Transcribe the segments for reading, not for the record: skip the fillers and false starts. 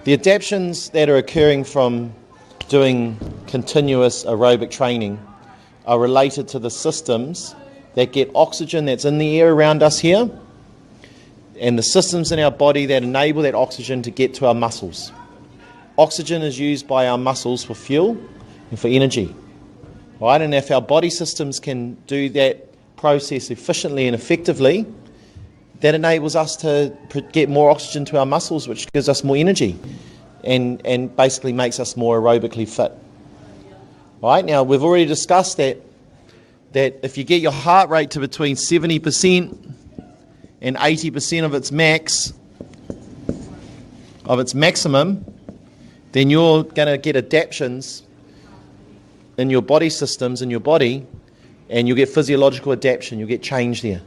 The adaptions that are occurring from doing continuous aerobic training are related to the systems that get oxygen that's in the air around us here, and the systems in our body that enable that oxygen to get to our muscles. Oxygen is used by our muscles for fuel and for energy. Right? And if our body systems can do that process efficiently and effectively, that enables us to get more oxygen to our muscles, which gives us more energy and basically makes us more aerobically fit. Right? Now, we've already discussed that if you get your heart rate to between 70% and 80% of its maximum, then you're going to get adaptions in your body systems, in your body, and you'll get physiological adaption, you'll get change there.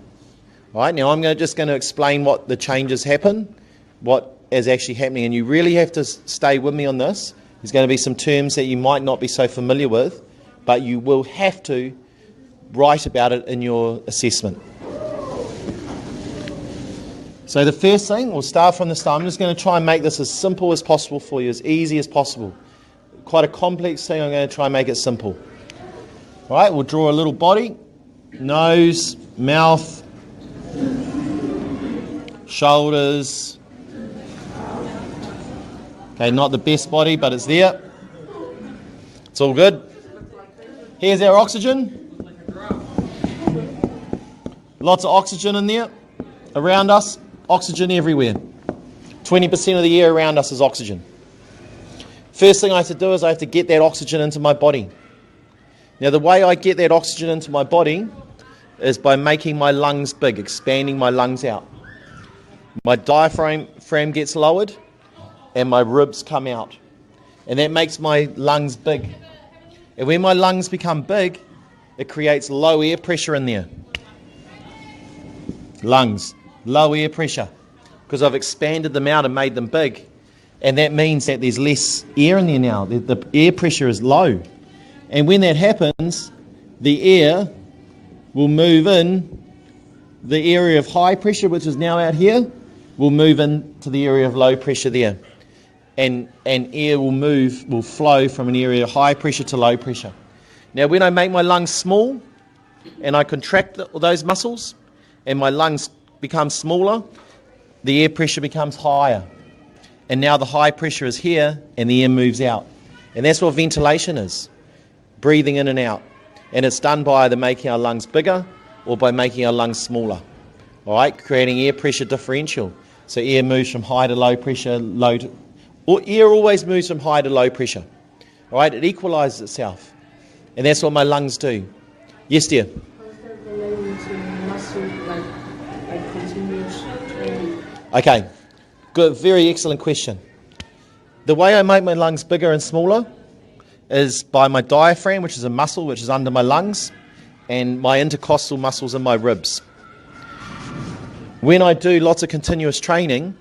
All right, now I'm just going to explain what the changes happen, what is actually happening, and you really have to stay with me on this. There's going to be some terms that you might not be so familiar with, but you will have to write about it in your assessment. So the first thing, we'll start from the start. I'm just going to try and make this as simple as possible for you, as easy as possible. Quite a complex thing, I'm going to try and make it simple. All right, we'll draw a little body, nose, mouth, shoulders. Okay, not the best body, but it's there. It's all good. Here's our oxygen. Lots of oxygen in there around us. Oxygen everywhere. 20% of the air around us is oxygen. First thing I have to do is I have to get that oxygen into my body. Now, the way I get that oxygen into my body is by making my lungs big, expanding my lungs out. My diaphragm gets lowered and my ribs come out. And that makes my lungs big. And when my lungs become big, it creates low air pressure in there. Lungs, low air pressure, because I've expanded them out and made them big. And that means that there's less air in there now. The air pressure is low. And when that happens, the air will move in. The area of high pressure, which is now out here, will move into the area of low pressure there. And air will flow from an area of high pressure to low pressure. Now, when I make my lungs small and I contract those muscles and my lungs become smaller, the air pressure becomes higher. And now the high pressure is here and the air moves out. And that's what ventilation is, breathing in and out. And it's done by either making our lungs bigger or by making our lungs smaller. All right, creating air pressure differential. So air moves from high to low pressure, air always moves from high to low pressure. All right, it equalizes itself. And that's what my lungs do. Yes, dear? How is that related to muscle, like continuous training? Okay, good, very excellent question. The way I make my lungs bigger and smaller is by my diaphragm, which is a muscle which is under my lungs, and my intercostal muscles in my ribs. When I do lots of continuous training,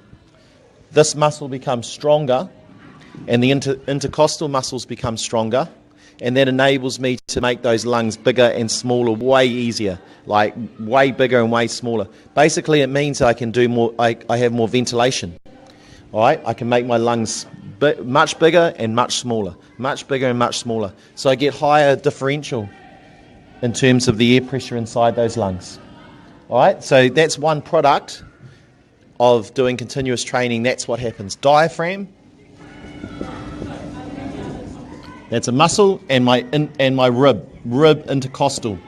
this muscle becomes stronger and the intercostal muscles become stronger, and that enables me to make those lungs bigger and smaller way easier, like way bigger and way smaller. Basically, it means I can do more, I have more ventilation. All right, I can make my lungs much bigger and much smaller, much bigger and much smaller. So I get higher differential in terms of the air pressure inside those lungs. All right, so that's one product of doing continuous training. That's what happens. Diaphragm, that's a muscle, and my rib intercostal.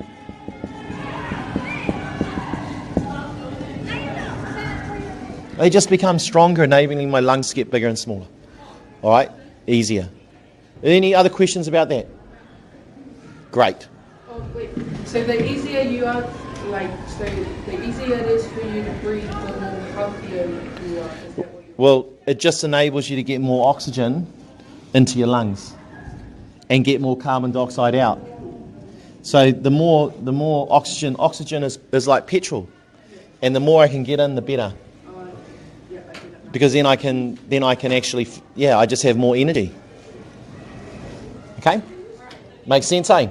They just become stronger, enabling my lungs to get bigger and smaller. All right, easier. Any other questions about that? Great. Oh, wait. So the easier you are, the easier it is for you to breathe, the more healthier you are. Is that what you're... Well, it just enables you to get more oxygen into your lungs and get more carbon dioxide out. So the more oxygen is like petrol, and the more I can get in, the better. Because then I can actually, I just have more energy. Okay? Makes sense, eh?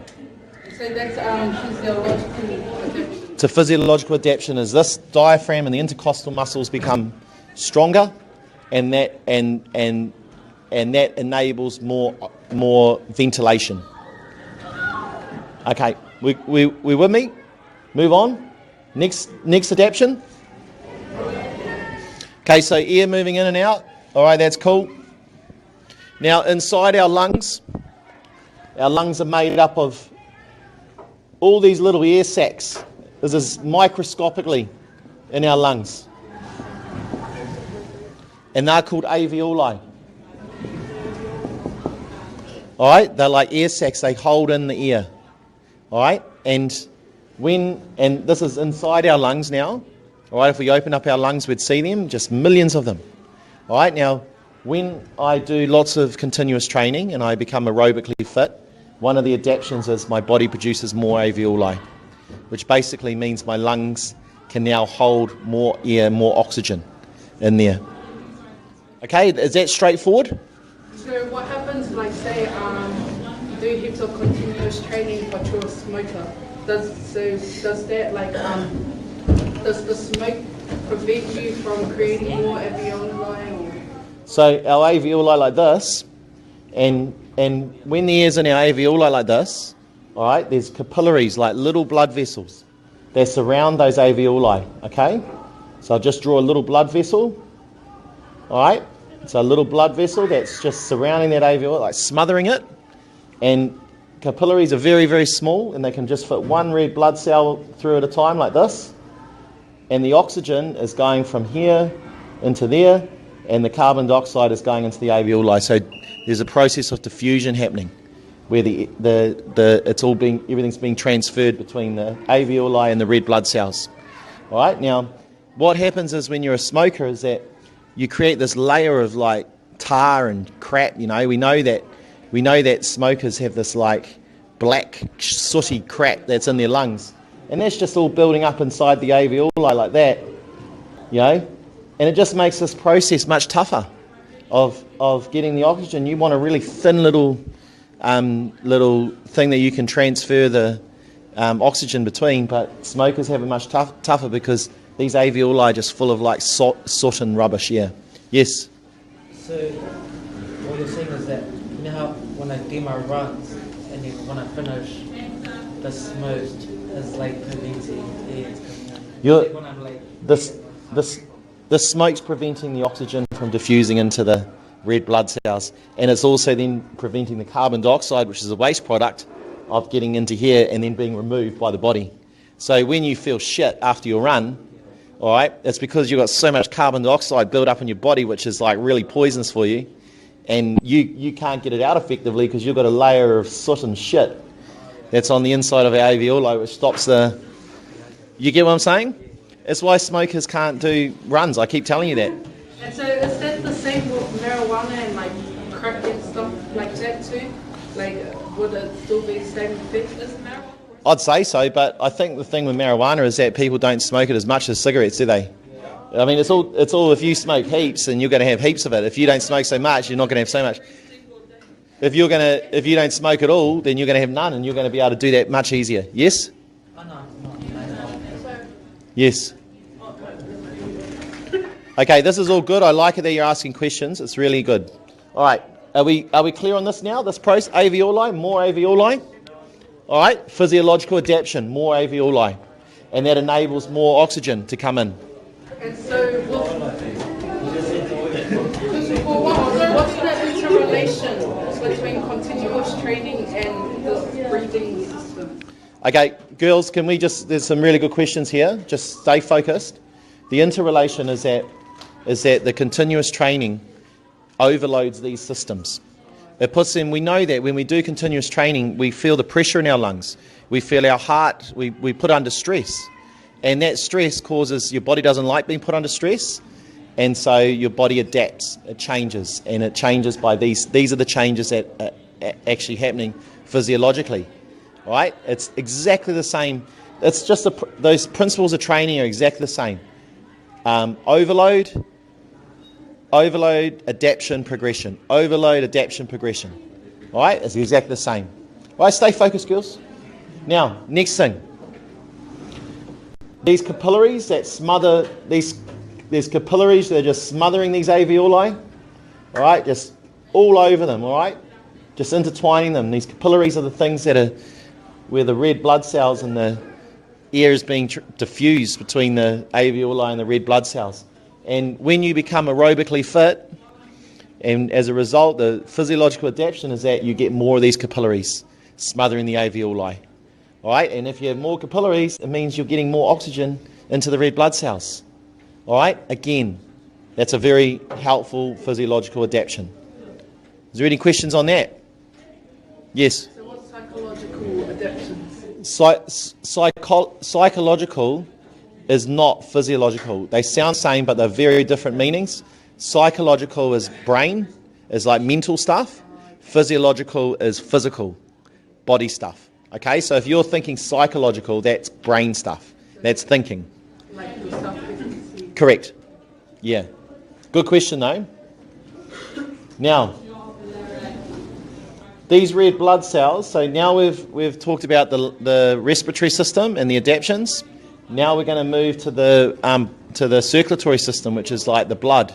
So that's physiological adaptation. So physiological adaptation is this diaphragm and the intercostal muscles become stronger, and and that enables more ventilation. Okay, we with me? Move on. Next adaption. Okay, so air moving in and out. All right, that's cool. Now, inside our lungs are made up of all these little air sacs. This is microscopically in our lungs. And they're called alveoli. All right, they're like air sacs. They hold in the air. All right, and this is inside our lungs now. All right, if we open up our lungs, we'd see them, just millions of them. All right, now, when I do lots of continuous training and I become aerobically fit, one of the adaptions is my body produces more alveoli, which basically means my lungs can now hold more air, more oxygen in there. Okay, is that straightforward? So what happens, like say, you do heaps of continuous training but you're a smoker? Does the smoke prevent you from creating more alveoli? Or? So our alveoli like this, and when the air's in our alveoli like this, all right, there's capillaries, like little blood vessels that surround those alveoli, okay? So I'll just draw a little blood vessel, all right? So a little blood vessel that's just surrounding that alveoli, like smothering it, and capillaries are very, very small, and they can just fit one red blood cell through at a time like this, and the oxygen is going from here into there, and the carbon dioxide is going into the alveoli. So there's a process of diffusion happening, where everything's being transferred between the alveoli and the red blood cells. All right. Now, what happens is when you're a smoker is that you create this layer of like tar and crap. You know, we know that smokers have this like black sooty crap that's in their lungs, and that's just all building up inside the alveoli like that. You know. And it just makes this process much tougher of getting the oxygen. You want a really thin little thing that you can transfer the oxygen between, but smokers have it much tougher because these alveoli are just full of like soot and rubbish. Yeah. Yes? So what you're saying is that, you know how when I do my runs and then when I finish, the smoke is like preventing air to come out. The smoke's preventing the oxygen from diffusing into the red blood cells, and it's also then preventing the carbon dioxide, which is a waste product, of getting into here and then being removed by the body. So when you feel shit after your run, all right, it's because you've got so much carbon dioxide built up in your body, which is like really poisonous for you, and you can't get it out effectively because you've got a layer of soot and shit that's on the inside of our alveoli, which stops the... You get what I'm saying? That's why smokers can't do runs. I keep telling you that. And so is that the same with marijuana and like crack and stuff like that too? Like would it still be the same effect as marijuana? I'd say so, but I think the thing with marijuana is that people don't smoke it as much as cigarettes, do they? I mean, it's all if you smoke heaps, and you're going to have heaps of it. If you don't smoke so much, you're not going to have so much. If you don't smoke at all, then you're going to have none, and you're going to be able to do that much easier. Yes? Yes. Okay, this is all good. I like it that you're asking questions. It's really good. All right, are we clear on this now? This process, alveoli, more alveoli. All right, physiological adaption, more alveoli, and that enables more oxygen to come in. And so, what's the interrelation between continuous training and the breathing system? Okay, girls, can we there's some really good questions here. Just stay focused. The interrelation is that the continuous training overloads these systems. It puts them, we know that when we do continuous training, we feel the pressure in our lungs. We feel our heart, we put under stress. And that stress causes, your body doesn't like being put under stress. And so your body adapts, it changes. And it changes by these are the changes that are actually happening physiologically. All right? It's exactly the same. It's just those principles of training are exactly the same. Overload, adaption, progression. Overload, adaption, progression. All right? It's exactly the same. All right, stay focused, girls. Now, next thing. These capillaries that smother, these capillaries that are just smothering these alveoli. All right? Just all over them, all right? Just intertwining them. These capillaries are the things that are where the red blood cells and the air is being diffused between the alveoli and the red blood cells. And when you become aerobically fit, and as a result, the physiological adaptation is that you get more of these capillaries smothering the alveoli. All right? And if you have more capillaries, it means you're getting more oxygen into the red blood cells. All right? Again, that's a very helpful physiological adaptation. Is there any questions on that? Yes? So what's psychological adaptations? Psychological is not physiological. They sound the same, but they're very different meanings. Psychological is brain, is like mental stuff. Physiological is physical, body stuff. Okay, so if you're thinking psychological, that's brain stuff. That's thinking. Like the stuff that you can see. Correct. Yeah. Good question, though. Now, these red blood cells, so now we've talked about the respiratory system and the adaptations. Now we're going to move to the circulatory system, which is like the blood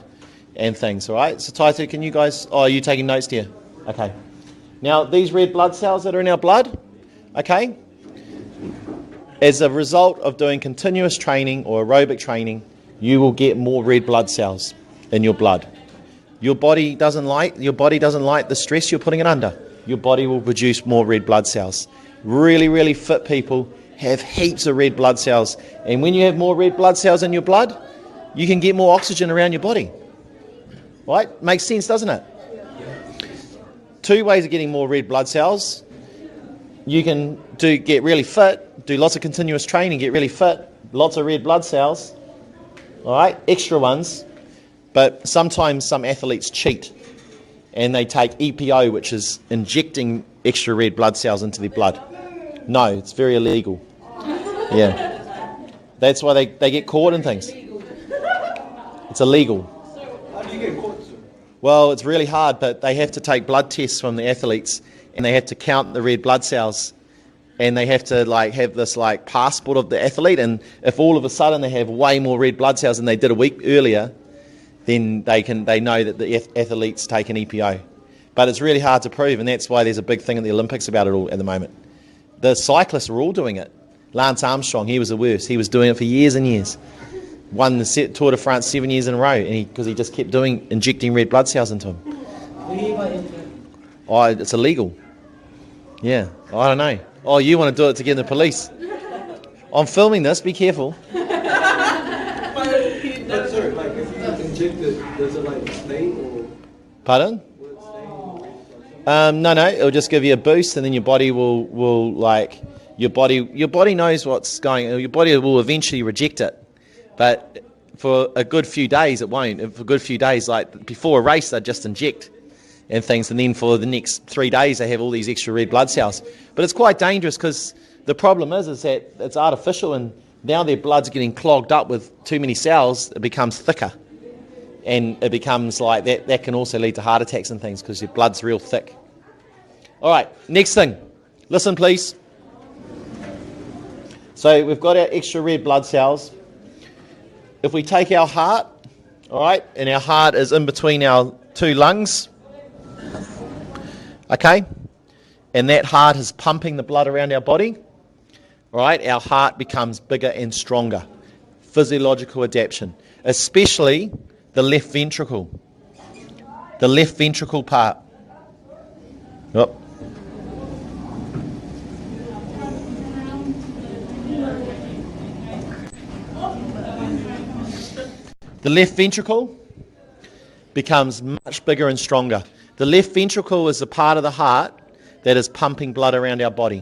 and things, all right? So Taito, can you guys... Oh, are you taking notes here? Okay. Now, these red blood cells that are in our blood, okay, as a result of doing continuous training or aerobic training, you will get more red blood cells in your blood. Your body doesn't like the stress you're putting it under. Your body will produce more red blood cells. Really, really fit people have heaps of red blood cells. And when you have more red blood cells in your blood, you can get more oxygen around your body. Right? Makes sense, doesn't it? Two ways of getting more red blood cells. You can get really fit, do lots of continuous training, get really fit, lots of red blood cells. All right? Extra ones. But sometimes some athletes cheat and they take EPO, which is injecting extra red blood cells into their blood. No, it's very illegal. Yeah. That's why they get caught in things. It's illegal. How do you get caught, sir? Well, it's really hard, but they have to take blood tests from the athletes and they have to count the red blood cells and they have to have this passport of the athlete, and if all of a sudden they have way more red blood cells than they did a week earlier, then they know that the athlete's taken EPO. But it's really hard to prove, and that's why there's a big thing at the Olympics about it all at the moment. The cyclists are all doing it. Lance Armstrong, he was the worst. He was doing it for years and years. Won the Tour de France 7 years in a row, because he just kept injecting red blood cells into him. Oh, it's illegal. Yeah, I don't know. Oh, you want to do it to get the police? I'm filming this. Be careful. But sir, if you inject it, does it stain or? Pardon? Will it stain? No. It'll just give you a boost, and then your body will your body knows what's going. Your body will eventually reject it, but for a good few days it won't. For a good few days, before a race, they just inject and things, and then for the next 3 days they have all these extra red blood cells. But it's quite dangerous because the problem is that it's artificial, and now their blood's getting clogged up with too many cells. It becomes thicker, and it becomes that can also lead to heart attacks and things because your blood's real thick. All right, next thing. Listen, please. So we've got our extra red blood cells. If we take our heart, all right, and our heart is in between our two lungs, okay, and that heart is pumping the blood around our body, all right, our heart becomes bigger and stronger. Physiological adaptation, especially the left ventricle part. Oh. The left ventricle becomes much bigger and stronger. The left ventricle is the part of the heart that is pumping blood around our body.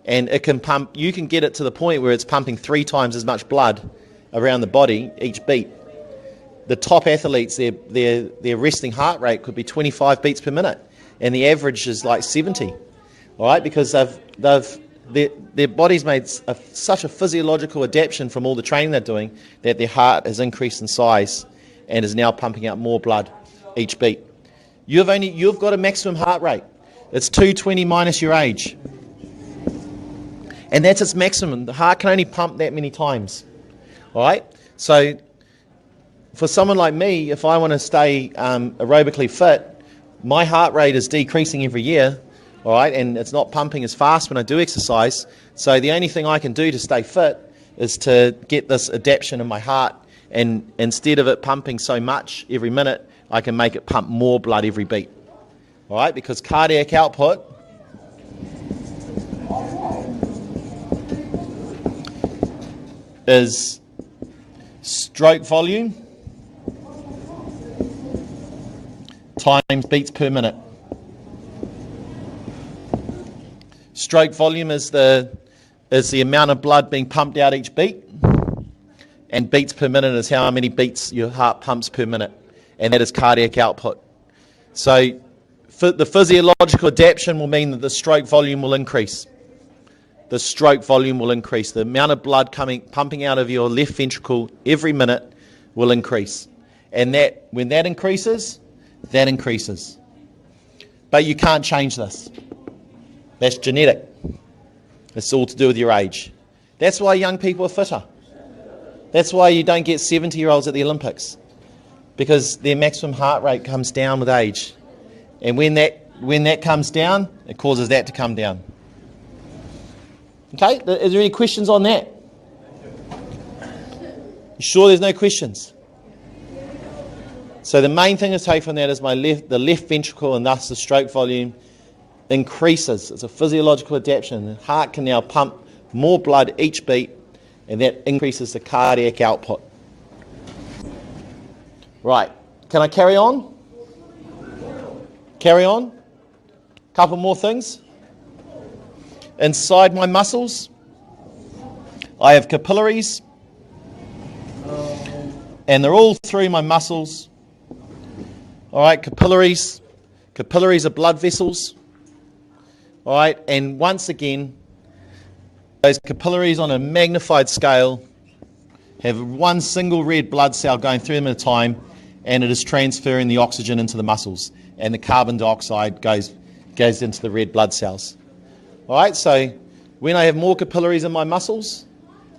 And it can pump, you can get it to the point where it's pumping 3 times as much blood around the body each beat. The top athletes, their resting heart rate could be 25 beats per minute, and the average is 70. All right, because their body's made such a physiological adaptation from all the training they're doing that their heart has increased in size and is now pumping out more blood each beat. You've got a maximum heart rate. It's 220 minus your age. And that's its maximum. The heart can only pump that many times. All right? So for someone like me, if I want to stay aerobically fit, my heart rate is decreasing every year, all right, and it's not pumping as fast when I do exercise. So the only thing I can do to stay fit is to get this adaption in my heart, and instead of it pumping so much every minute, I can make it pump more blood every beat. All right, because cardiac output is stroke volume times beats per minute. Stroke volume is the amount of blood being pumped out each beat, and beats per minute is how many beats your heart pumps per minute, and that is cardiac output. So the physiological adaption will mean that the stroke volume will increase. The stroke volume will increase. The amount of blood pumping out of your left ventricle every minute will increase. And that when that increases, that increases. But you can't change this. That's genetic. It's all to do with your age. That's why young people are fitter. That's why you don't get 70-year-olds at the Olympics, because their maximum heart rate comes down with age. And when that comes down, it causes that to come down. Okay, is there any questions on that? You sure there's no questions? So the main thing to take from that is the left ventricle, and thus the stroke volume, increases. It's a physiological adaptation. The heart can now pump more blood each beat, and that increases the cardiac output. Right, can I carry on? Carry on? Couple more things. Inside my muscles, I have capillaries, and they're all through my muscles. All right, capillaries are blood vessels. All right, and once again, those capillaries on a magnified scale have one single red blood cell going through them at a time, and it is transferring the oxygen into the muscles, and the carbon dioxide goes into the red blood cells. All right, so when I have more capillaries in my muscles,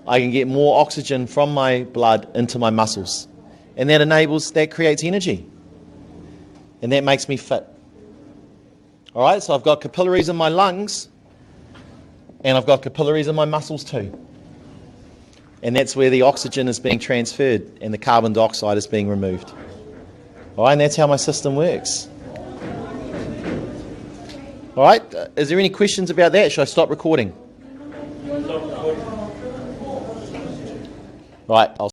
I can get more oxygen from my blood into my muscles, and that creates energy, and that makes me fit. All right, so I've got capillaries in my lungs, and I've got capillaries in my muscles too. And that's where the oxygen is being transferred and the carbon dioxide is being removed. All right, and that's how my system works. All right, is there any questions about that? Should I stop recording? Right, I'll